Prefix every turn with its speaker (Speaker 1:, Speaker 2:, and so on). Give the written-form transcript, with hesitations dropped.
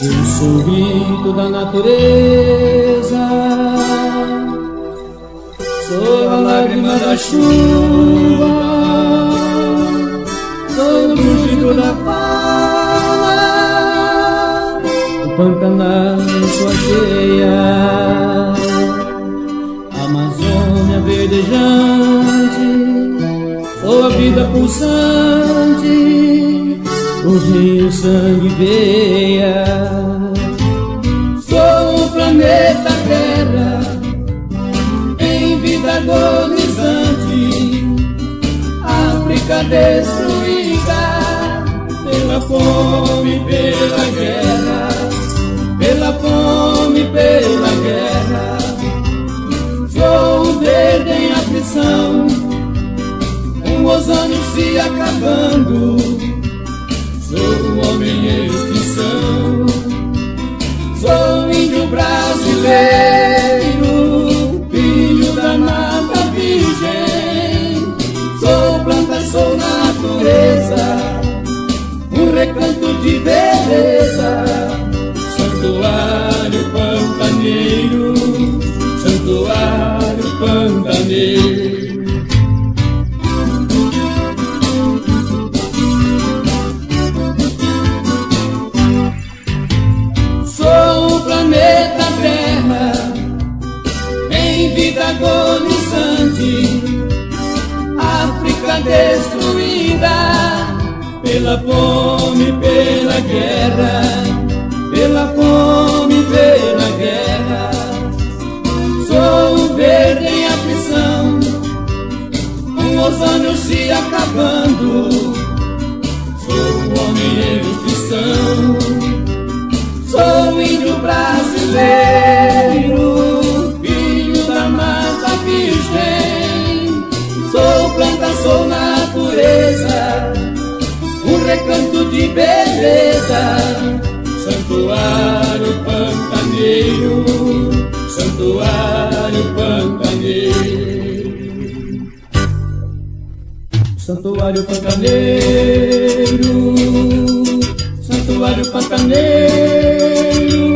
Speaker 1: Eu sou o grito da natureza, sou a lágrima da chuva, sou o rugido da fala, o Pantanal sua cheia, Amazônia verdejante, sou a vida pulsante, o rio sangue veia. Sou o planeta Terra em vida agonizante, África destruída pela fome, pela guerra, pela fome, pela guerra. Sou o verde em aflição, um ozônio se acabando. Sou o homem em extinção, sou o índio brasileiro, filho da mata virgem. Sou planta, sou natureza, um recanto de beleza. Santuário pantaneiro, santuário pantaneiro. Agonizante, África destruída pela fome, pela guerra, pela fome, pela guerra. Sou o verde em aflição, um ozônio se acabando. Sou o homem em extinção, sou o índio brasileiro, mata virgem. Sou planta, sou natureza, um recanto de beleza. Santuário pantaneiro, santuário pantaneiro. Santuário pantaneiro, santuário pantaneiro.